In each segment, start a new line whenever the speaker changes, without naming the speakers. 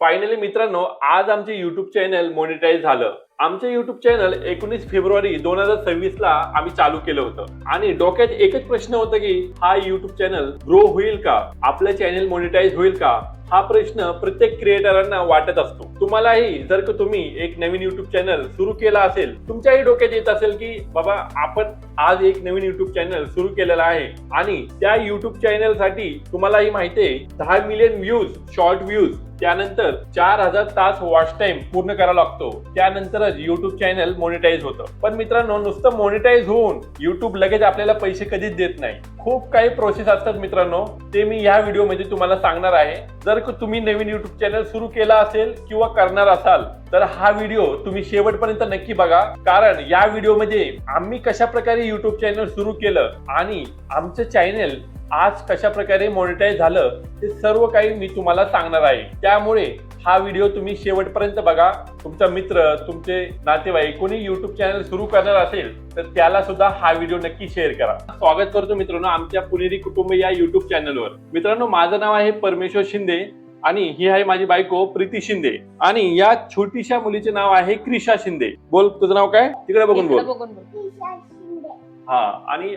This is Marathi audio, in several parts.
फायनली मित्रांनो, आज आमचे युट्यूब चॅनल मॉनिटाईज झालं. आमचे युट्यूब चॅनल 19 फेब्रुवारी 2026 ला आम्ही चालू केलं होतं आणि डोक्यात एकच प्रश्न होता की हा युट्यूब चॅनल ग्रो होईल का, आपलं चॅनल मॉनिटाईज होईल का, हा प्रश्न प्रत्येक क्रिएटरांना वाटत असतो. तुम्हालाही जर का तुम्ही एक नवीन युट्यूब चॅनल सुरू केला असेल, तुमच्याही डोक्यात येत असेल की बाबा आपण आज एक नवीन युट्यूब चॅनल सुरू केलेला आहे आणि त्या युट्यूब चॅनल साठी तुम्हालाही माहिती आहे 10 मिलियन व्ह्यूज, शॉर्ट व्ह्यूज, त्यानंतर 4000 तास वॉच टाइम पूर्ण करावा लागतो, त्यानंतरच युट्यूब चॅनल मॉनिटाईज होतं. पण मित्रांनो, नुसतं मॉनिटाईज होऊन युट्यूब लगेच आपल्याला पैसे कधीच देत नाही. खूप काही प्रोसेस असतात मित्रांनो, ते मी या व्हिडिओमध्ये तुम्हाला सांगणार आहे. जर तुम्ही नवीन युट्यूब चॅनल सुरू केला असेल किंवा करणार असाल तर हा व्हिडिओ तुम्ही शेवटपर्यंत नक्की बघा, कारण या व्हिडिओमध्ये आम्ही कशा प्रकारे युट्यूब चॅनल सुरू केलं आणि आमचं चॅनल आज कशा प्रकारे मॉनिटाईज झालं ते सर्व काही मी तुम्हाला सांगणार आहे. त्यामुळे हा व्हिडिओ तुम्ही शेवटपर्यंत बघा. तुमचा मित्र, तुमचे नातेवाईक कोणी युट्यूब चॅनल सुरू करणार असेल तर त्याला सुद्धा हा व्हिडिओ नक्की शेअर करा. स्वागत करतो मित्रांनो आमच्या पुणेरी कुटुंब या युट्यूब चॅनलवर. मित्रांनो, माझं नाव आहे परमेश्वर शिंदे आणि ही आहे माझी बायको प्रीती शिंदे आणि या छोटीशा मुलीचे नाव आहे क्रिशा शिंदे. बोल, तुझं नाव काय? तिकडे बघून बोल. हा, आणि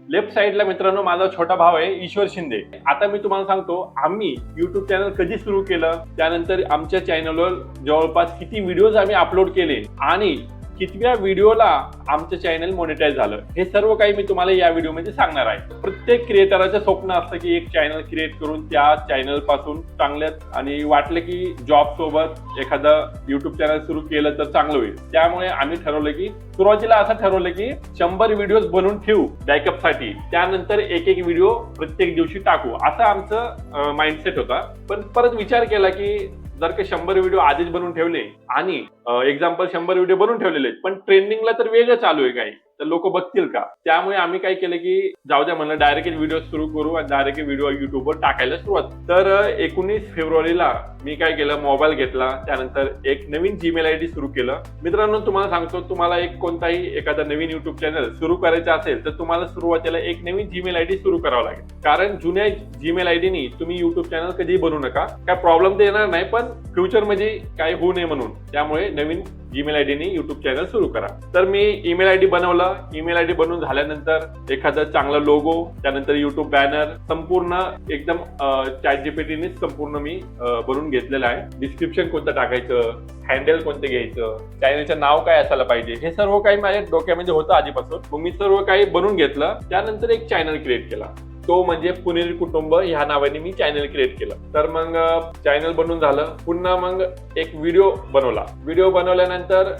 लेफ्ट साइडला मित्रांनो माझा छोटा भाव आहे ईश्वर शिंदे. आता मी तुम्हाला सांगतो आम्ही युट्यूब चॅनल कधी सुरू केलं, त्यानंतर आमच्या चॅनलवर जवळपास किती व्हिडिओज आम्ही अपलोड केले आणि कितव्या व्हिडिओला आमचं चॅनल मॉनिटाईज झालं, हे सर्व काही मी तुम्हाला या व्हिडिओमध्ये सांगणार आहे. प्रत्येक क्रिएटरचं स्वप्न असतं की एक चॅनल क्रिएट करून त्या चॅनल पासून चांगल्यात आणि वाटलं की जॉब सोबत एखादं युट्यूब चॅनल सुरू केलं तर चांगलं होईल. त्यामुळे आम्ही ठरवलं की सुरुवातीला असं ठरवलं की 100 व्हिडिओज बनवून ठेवू बॅकअप साठी, त्यानंतर एक व्हिडिओ प्रत्येक दिवशी टाकू, असा आमचं माइंडसेट होता. पण परत विचार केला की जर का 100 व्हिडिओ आधीच बनवून ठेवले आणि एक्झाम्पल 100 व्हिडिओ बनवून ठेवलेले पण ट्रेंडिंगला तर वेगळं चालू आहे काही, तर लोक बघतील का? त्यामुळे आम्ही काय केलं की जाऊ द्या म्हणलं, डायरेक्ट व्हिडिओ सुरू करू आणि डायरेक्ट व्हिडिओ युट्यूबवर टाकायला सुरुवात. तर 19 फेब्रुवारीला मी काय केलं, मोबाईल घेतला, त्यानंतर एक नवीन जीमेल आयडी सुरू केलं. मित्रांनो, तुम्हाला सांगतो, तुम्हाला एक कोणताही एखादा नवीन युट्यूब चॅनल सुरू करायचं असेल तर तुम्हाला सुरुवातीला एक नवीन जीमेल आयडी सुरू करावं लागेल, कारण जुन्या जीमेल आयडीनी तुम्ही युट्यूब चॅनल कधी बनवू नका. काय प्रॉब्लेम तर येणार नाही, पण फ्युचर मध्ये काय होऊ नये म्हणून. त्यामुळे नवीन जीमेल आयडीने युट्यूब चॅनल सुरू करा. तर मी ईमेल आयडी बनवला. ईमेल आयडी बनवून झाल्यानंतर एखादा चांगला लोगो, त्यानंतर युट्यूब बॅनर संपूर्ण एकदम ChatGPTने संपूर्ण मी बनवून घेतलेलं आहे. डिस्क्रिप्शन कोणतं टाकायचं, हँडल कोणतं घ्यायचं, चॅनलचं नाव काय असायला पाहिजे, हे सर्व काही माझ्या डोक्यामध्ये होतं आधीपासून. मग मी सर्व काही बनवून घेतलं. त्यानंतर एक चॅनल क्रिएट केला, तो म्हणजे पुणेरी कुटुंब ह्या नावाने मी चॅनल क्रिएट केलं. तर मग चॅनल बनवून झालं. पुन्हा मग एक व्हिडिओ बनवला. व्हिडिओ बनवल्यानंतर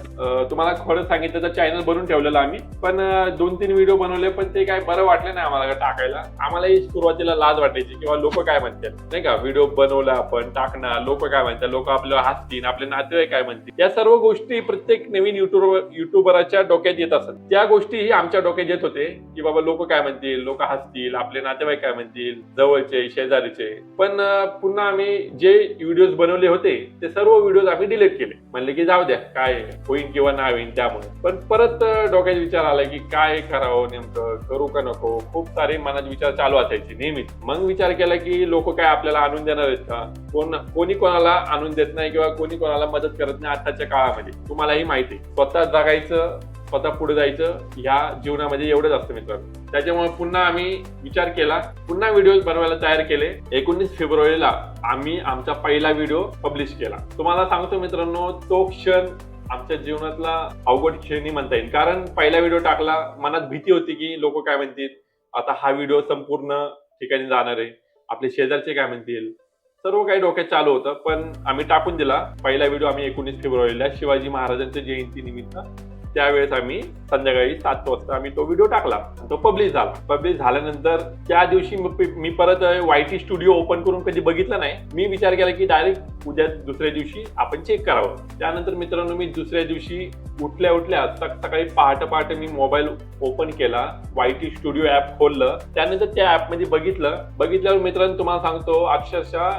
तुम्हाला खरं सांगितलं तर चॅनल बनवून ठेवलेलं आम्ही, पण 2-3 व्हिडिओ बनवले, पण ते काय बरं वाटलं नाही आम्हाला टाकायला. आम्हालाही सुरुवातीला लाज वाटायची किंवा लोक काय म्हणतात, नाही का, व्हिडिओ बनवला आपण टाकणार, लोक काय म्हणतात, लोक आपल्याला हसतील, आपले नातेवाईक काय म्हणतील, या सर्व गोष्टी प्रत्येक नवीन युट्यूबरच्या डोक्यात येत असत. त्या गोष्टी आमच्या डोक्यात येत होते की बाबा लोक काय म्हणतील, लोक हसतील, आपले नातेवाईक काय म्हणतील, जवळचे शेजारीचे. पण पुन्हा आम्ही जे व्हिडिओज बनवले होते ते सर्व व्हिडिओज आम्ही डिलीट केले. म्हणले की जाऊ द्या, काय होईल किंवा नाही होईल. त्यामुळे पण परत डोक्यात विचार आला की काय करावं, नेमकं करू का नको. खूप सारे मनात विचार चालू असायचे नेहमीच. मग विचार केला की लोक काय आपल्याला आणून देणार आहेत का? कोणी कोणाला आणून देत नाही किंवा कोणी कोणाला मदत करत नाही आताच्या काळामध्ये. तुम्हालाही माहिती आहे, स्वतः जगायचं, स्वतः पुढे जायचं, ह्या जीवनामध्ये एवढंच असतं मित्रांनो. त्याच्यामुळे पुन्हा आम्ही विचार केला, पुन्हा व्हिडिओ बनवायला तयार केले. 19 फेब्रुवारीला आम्ही आमचा पहिला व्हिडिओ पब्लिश केला. तुम्हाला सांगतो मित्रांनो, तो क्षण आमच्या जीवनातला अवघड क्षणी म्हणता येईल, कारण पहिला व्हिडिओ टाकला, मनात भीती होती की लोक काय म्हणतील, आता हा व्हिडिओ संपूर्ण ठिकाणी जाणार आहे, आपले शेजारचे काय म्हणतील, सर्व काही डोक्यात चालू होतं. पण आम्ही टाकून दिला. पहिला व्हिडिओ आम्ही 19 फेब्रुवारीला शिवाजी महाराजांच्या जयंती निमित्त, त्यावेळेस आम्ही संध्याकाळी 7 वाजता आम्ही तो व्हिडिओ टाकला. तो पब्लिश झाला. पब्लिश झाल्यानंतर त्या दिवशी मी परत YT स्टुडिओ ओपन करून कधी बघितलं नाही. मी विचार केला की डायरेक्ट उद्या दुसऱ्या दिवशी आपण चेक करावं. त्यानंतर मित्रांनो, मी दुसऱ्या दिवशी उठल्या सकाळी पहाटे मी मोबाईल ओपन केला, YT स्टुडिओ ऍप खोललं, त्यानंतर त्या ऍपमध्ये बघितल्यावर मित्रांनो तुम्हाला सांगतो, अक्षरशः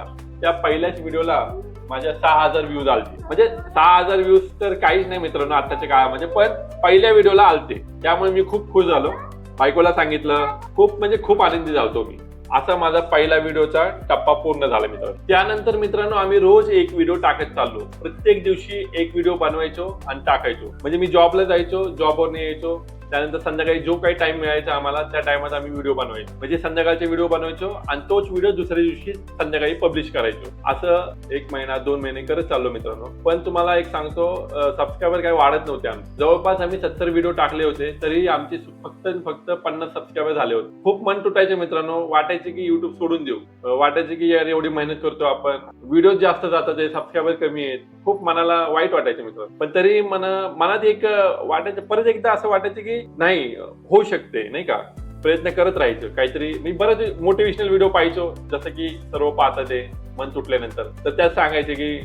त्या पहिल्याच व्हिडिओला माझ्या 6000 व्ह्यूज आलते. म्हणजे 6000 व्ह्यूज तर काहीच नाही मित्रांनो आताच्या काळामध्ये, पण पहिल्या व्हिडिओला आलते. त्यामुळे मी खूप खुश झालो. बायकोला सांगितलं, खूप आनंदी झालो मी. असा माझा पहिला व्हिडिओचा टप्पा पूर्ण झाला मित्रांनो. त्यानंतर मित्रांनो आम्ही रोज एक व्हिडिओ टाकत चाललो. प्रत्येक दिवशी एक व्हिडिओ बनवायचो आणि टाकायचो. म्हणजे मी जॉबला जायचो, जॉबवर यायचो, त्यानंतर संध्याकाळी जो काही टाइम मिळायचा आम्हाला त्या टाइमात आम्ही व्हिडिओ बनवायचो. म्हणजे संध्याकाळचे व्हिडिओ बनवायचो आणि तोच व्हिडिओ दुसऱ्या दिवशी संध्याकाळी पब्लिश करायचो. असं 1 महिना 2 महिने करत चाललो मित्रांनो. पण तुम्हाला एक सांगतो, सबस्क्रायबर काही वाढत नव्हते आमचे. जवळपास आम्ही 70 व्हिडिओ टाकले होते, तरी आमचे फक्त 50 सबस्क्रायबर झाले होते. खूप मन तुटायचे मित्रांनो. वाटायचे की युट्यूब सोडून देऊ, वाटायचे की यार एवढी मेहनत करतो आपण, व्हिडिओ जास्त जातात, सबस्क्रायबर कमी आहेत. खूप मनाला वाईट वाटायचं मित्रांनो. पण तरी मनात एक वाटायचं, परत एकदा असं वाटायचं की नाही, होऊ शकते, नाही का. प्रयत्न करत राहायचो. काहीतरी मी बरेच मोटिवेशनल व्हिडिओ पाहायचो, जसं की सर्व पाहतात ते मन तुटल्यानंतर. तर त्यात सांगायचे की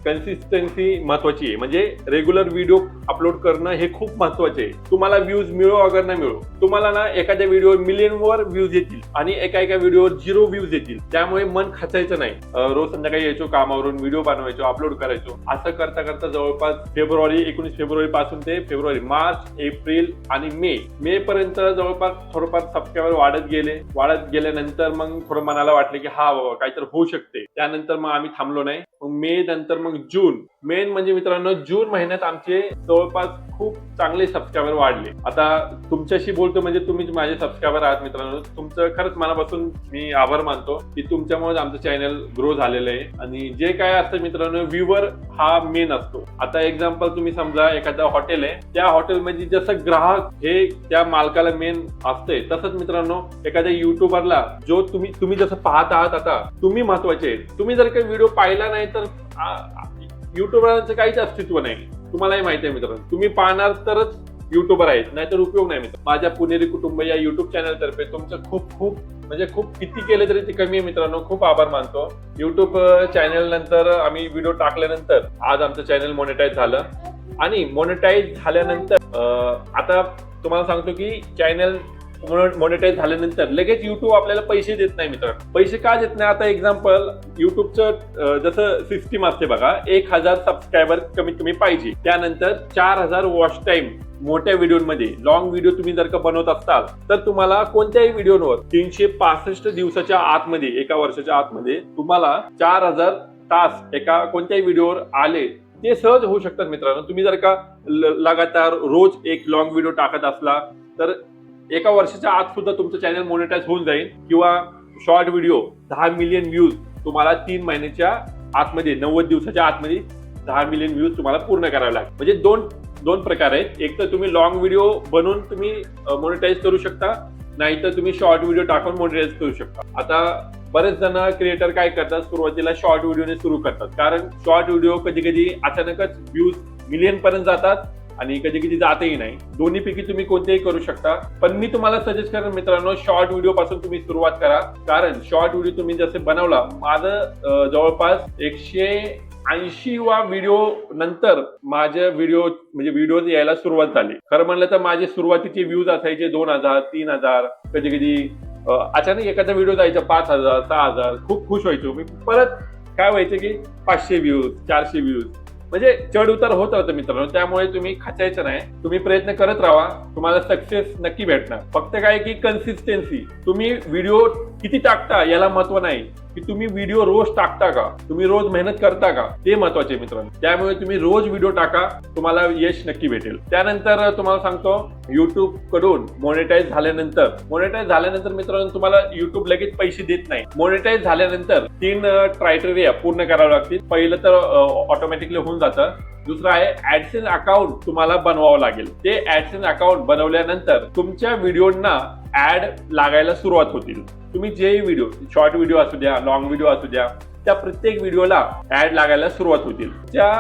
कन्सिस्टन्सी महत्वाची आहे. म्हणजे रेग्युलर व्हिडिओ अपलोड करणं हे खूप महत्वाचे आहे. तुम्हाला व्ह्यूज मिळो अगर नाही मिळो, तुम्हाला ना एखाद्या व्हिडिओ मिलियनवर व्ह्यूज येतील आणि एका व्हिडिओवर 0 व्ह्यूज येतील. त्यामुळे मन खचायचं नाही. रोज संध्याकाळी यायचो कामावरून, व्हिडिओ बनवायचो, अपलोड करायचो. असं करता करता जवळपास 19 फेब्रुवारी पासून ते फेब्रुवारी, मार्च, एप्रिल आणि मे पर्यंत जवळपास थोडंफार सबस्क्रायबर वाढत गेल्यानंतर मग थोडं मनाला वाटलं की हा बाबा काहीतरी होऊ शकते. त्यानंतर मग आम्ही थांबलो नाही. मे नंतर मग जून. मेन म्हणजे मित्रांनो जून महिन्यात आमचे जवळपास खूप चांगले सबस्क्रायबर वाढले. आता तुमच्याशी बोलतो म्हणजे तुम्ही माझे सबस्क्रायबर आहात मित्रांनो. तुमचं खरंच मनापासून मी आभार मानतो की तुमच्यामुळे आमचं चॅनल ग्रो झालेलं आहे. आणि जे काय असतं मित्रांनो, व्ह्यूवर हा मेन असतो. आता एक्झाम्पल तुम्ही समजा एखादा हॉटेल आहे, त्या हॉटेलमध्ये जसं ग्राहक हे त्या मालकाला मेन असते, तसंच मित्रांनो एखाद्या युट्यूबरला जो तुम्ही जसं पाहत आहात आता, तुम्ही महत्वाचे. तुम्ही जर काही व्हिडिओ पाहिला नाही तर युट्यूबरांचं काहीच अस्तित्व नाही. तुम्हालाही माहिती आहे मित्रांनो. तुम्ही पाहणार तरच युट्यूबर आहेत, नाहीतर उपयोग नाही मित्र. माझ्या पुणेरी कुटुंब या युट्यूब चॅनल तर्फे तुमचं खूप किती केले तरी ते कमी आहे मित्रांनो. खूप आभार मानतो. युट्यूब चॅनल नंतर आम्ही व्हिडिओ टाकल्यानंतर आज आमचं चॅनल मॉनिटाईज झालं. आणि मॉनिटाईज झाल्यानंतर आता तुम्हाला सांगतो की चॅनल मॉनिटाईज झाल्यानंतर लगेच युट्यूब आपल्याला पैसे देत नाही मित्रांनो. पैसे का देत नाही? आता एक्झाम्पल युट्यूबचं जसं सिस्टीम असते बघा, 1000 सबस्क्रायबर कमीत कमी पाहिजे. त्यानंतर 4000 वॉच टाइम मोठ्या व्हिडिओमध्ये. लॉंग व्हिडिओ तुम्ही जर का बनवत असाल तर तुम्हाला कोणत्याही व्हिडिओवर 365 दिवसाच्या आतमध्ये, एका वर्षाच्या आतमध्ये तुम्हाला 4000 तास एका कोणत्याही व्हिडिओवर आले ते सहज होऊ शकतात मित्रांनो. तुम्ही जर का लगातार रोज एक लॉंग व्हिडिओ टाकत असला तर एका वर्षाच्या आत सुद्धा तुमचं चॅनल मोनेटाईज होऊन जाईल. किंवा शॉर्ट व्हिडिओ 10 मिलियन व्ह्यूज तुम्हाला 3 महिन्याच्या आतमध्ये, 90 दिवसाच्या आतमध्ये 10 मिलियन व्ह्यूज तुम्हाला पूर्ण करावे लागतात. म्हणजे दोन प्रकार आहेत. एक तर तुम्ही लॉंग व्हिडिओ बनवून तुम्ही मोनेटाईज करू शकता, नाहीतर तुम्ही शॉर्ट व्हिडिओ टाकून मोनेटाईज करू शकता. आता बरेच जण क्रिएटर काय करतात, सुरुवातीला शॉर्ट व्हिडिओने सुरू करतात. कारण शॉर्ट व्हिडिओ कधी कधी अचानकच व्ह्यूज मिलियन पर्यंत जातात आणि कधी कधी जातही नाही. दोन्हीपैकी तुम्ही कोणतेही करू शकता. पण मी तुम्हाला सजेस्ट करेन मित्रांनो, शॉर्ट व्हिडिओ पासून तुम्ही सुरुवात करा. कारण शॉर्ट व्हिडिओ तुम्ही जसे बनवला, माझं जवळपास 180वा व्हिडिओ नंतर माझे व्हिडिओज यायला सुरुवात झाली. खरं म्हणलं तर माझे सुरुवातीचे व्ह्यूज असायचे 2000, 3000, कधी कधी अचानक एखादा व्हिडिओ जायचा 5000, 6000. खूप खुश व्हायचो मी. परत काय व्हायचं की 500 व्ह्यूज, 400 व्ह्यूज, म्हणजे चढ उतार होत राहतं मित्रांनो. त्यामुळे तुम्ही खचायचं नाही. तुम्ही प्रयत्न करत राहा, तुम्हाला सक्सेस नक्की भेटणार. फक्त काय की कन्सिस्टन्सी. तुम्ही व्हिडिओ किती टाकता याला महत्व नाही, की तुम्ही व्हिडिओ रोज टाकता का, तुम्ही रोज मेहनत करता का, ते महत्वाचे मित्रांनो. त्यामुळे तुम्ही रोज व्हिडिओ टाका, तुम्हाला यश नक्की भेटेल. त्यानंतर तुम्हाला सांगतो, युट्यूब कडून मोनेटाईज झाल्यानंतर मित्रांनो तुम्हाला युट्यूब लगेच पैसे देत नाही. मोनेटाईज झाल्यानंतर 3 क्रायटेरिया पूर्ण करावे लागतील. पहिलं तर ऑटोमॅटिकली होऊन जातं. दुसरं आहे ऍडसेन्स अकाउंट तुम्हाला बनवावं लागेल. ते ऍडसेन्स अकाउंट बनवल्यानंतर तुमच्या व्हिडिओना ऍड लागायला सुरुवात होतील. तुम्ही जे व्हिडिओ, शॉर्ट व्हिडिओ असू द्या, लॉंग व्हिडिओ असू द्या, त्या प्रत्येक व्हिडिओला ऍड लागायला सुरुवात होतील. त्या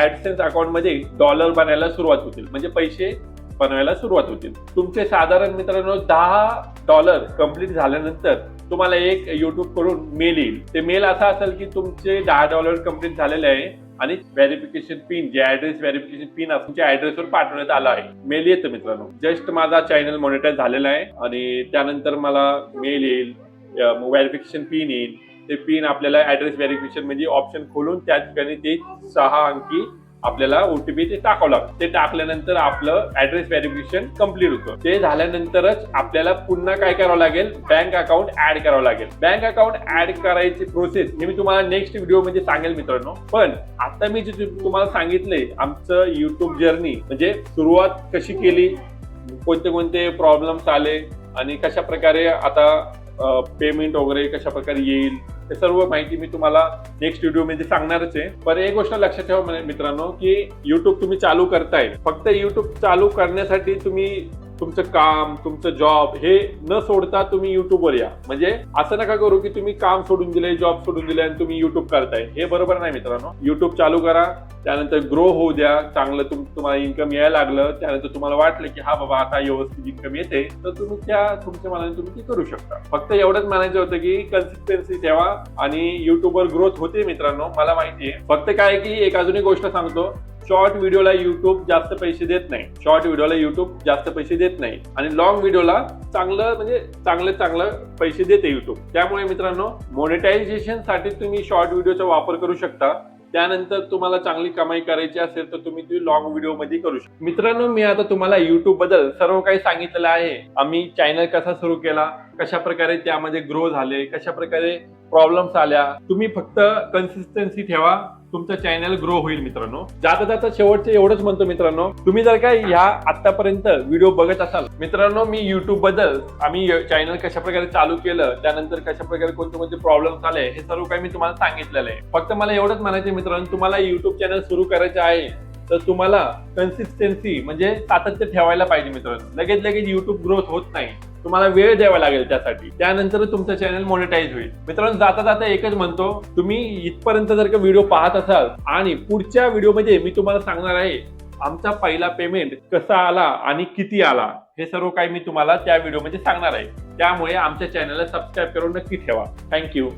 ऍडसेन्स अकाउंट मध्ये डॉलर बनायला सुरुवात होतील, म्हणजे पैसे बनवायला सुरुवात होतील. तुमचे साधारण मित्रांनो $10 कम्प्लीट झाल्यानंतर तुम्हाला एक युट्यूब कडून मेल येईल. ते मेल असा असेल की तुमचे $10 कम्प्लीट झालेले आहे आणि व्हेरिफिकेशन पिन, जे ऍड्रेस व्हेरिफिकेशन पिन तुमच्या ऍड्रेसवर पाठवण्यात आला आहे. मेल येतं मित्रांनो. जस्ट माझा चॅनल मॉनिटाईज झालेला आहे आणि त्यानंतर मला मेल येईल, व्हेरिफिकेशन पिन येईल. ते पिन आपल्याला ऍड्रेस व्हेरिफिकेशन म्हणजे ऑप्शन खोलून त्या ठिकाणी ते 6 अंकी आपल्याला ओटीपी ते टाकावं लागतं. ते टाकल्यानंतर आपलं ऍड्रेस व्हेरिफिकेशन कम्प्लीट होतं. ते झाल्यानंतरच आपल्याला पुन्हा काय करावं लागेल, बँक अकाउंट ऍड करावं लागेल. बँक अकाउंट ऍड करायची प्रोसेस हे मी तुम्हाला नेक्स्ट व्हिडिओ मध्ये सांगेल मित्रांनो. पण आता मी जे तुम्हाला सांगितले आमचं युट्यूब जर्नी म्हणजे सुरुवात कशी केली, कोणते कोणते प्रॉब्लेम्स आले आणि कशा प्रकारे आता पेमेंट वगैरे कशा प्रकारे येईल, ते सर्व माहिती मी तुम्हाला नेक्स्ट व्हिडिओ मध्ये सांगणारच आहे. पण एक गोष्ट लक्षात ठेवा मित्रांनो की युट्यूब तुम्ही चालू करताय, फक्त युट्यूब चालू करण्यासाठी तुम्ही तुमचं काम, तुमचं जॉब हे न सोडता तुम्ही युट्यूबवर या. म्हणजे असं नका करू की तुम्ही काम सोडून दिले, जॉब सोडून दिले आणि तुम्ही युट्यूब करताय. हे बरोबर नाही मित्रांनो. युट्यूब चालू करा, त्यानंतर ग्रो होऊ द्या, चांगलं तुम्हाला इन्कम यायला लागलं, त्यानंतर तुम्हाला वाटलं की हा बाबा आता व्यवस्थित इन्कम येते, तर तुम्ही तुमच्या मनाने तुम्ही ते करू शकता. फक्त एवढंच म्हणायचं होतं की कन्सिस्टन्सी ठेवा आणि युट्यूबवर ग्रोथ होते मित्रांनो, मला माहिती आहे. फक्त काय की एक अजून एक गोष्ट सांगतो, शॉर्ट व्हिडिओला युट्यूब जास्त पैसे देत नाही. शॉर्ट व्हिडिओला युट्यूब जास्त पैसे देत नाही आणि लॉंग व्हिडिओला चांगलं पैसे देते युट्यूब. त्यामुळे मित्रांनो मॉनिटायझेशन साठी तुम्ही शॉर्ट व्हिडिओचा वापर करू शकता. त्यानंतर तुम्हाला चांगली कमाई करायची असेल तर तुम्ही ती लॉंग व्हिडिओ मध्ये करू शकता. मित्रांनो मी आता तुम्हाला युट्यूब बद्दल सर्व काही सांगितलेलं आहे. आम्ही चॅनल कसा सुरू केला, कशा प्रकारे त्यामध्ये ग्रो झाले, कशा प्रकारे प्रॉब्लेम्स आल्या. तुम्ही फक्त कन्सिस्टन्सी ठेवा, तुमचं चॅनल ग्रो होईल मित्रांनो. जाता शेवटचं एवढंच म्हणतो मित्रांनो, तुम्ही जर का ह्या आतापर्यंत व्हिडिओ बघत असाल मित्रांनो, मी युट्यूब बद्दल आम्ही चॅनल कशा प्रकारे चालू केलं, त्यानंतर कशा प्रकारे कोणते प्रॉब्लेम्स आले, हे सर्व काही मी तुम्हाला सांगितलेलं आहे. फक्त मला एवढंच म्हणायचं मित्रांनो, तुम्हाला युट्यूब चॅनल सुरू करायचं आहे तर तुम्हाला कन्सिस्टन्सी म्हणजे सातत्य ठेवायला पाहिजे मित्रांनो. लगेच युट्यूब ग्रोथ होत नाही, तुम्हाला वेळ द्यावा लागेल त्यासाठी. त्यानंतर तुमचं चॅनल मॉनिटाईज होईल. मित्रांनो जाता एकच म्हणतो, तुम्ही इथपर्यंत जर का व्हिडिओ पाहत असाल आणि पुढच्या व्हिडिओमध्ये मी तुम्हाला सांगणार आहे आमचा पहिला पेमेंट कसा आला आणि किती आला, हे सर्व काही मी तुम्हाला त्या व्हिडिओमध्ये सांगणार आहे. त्यामुळे आमच्या चॅनलला सबस्क्राईब करून नक्की ठेवा. थँक्यू.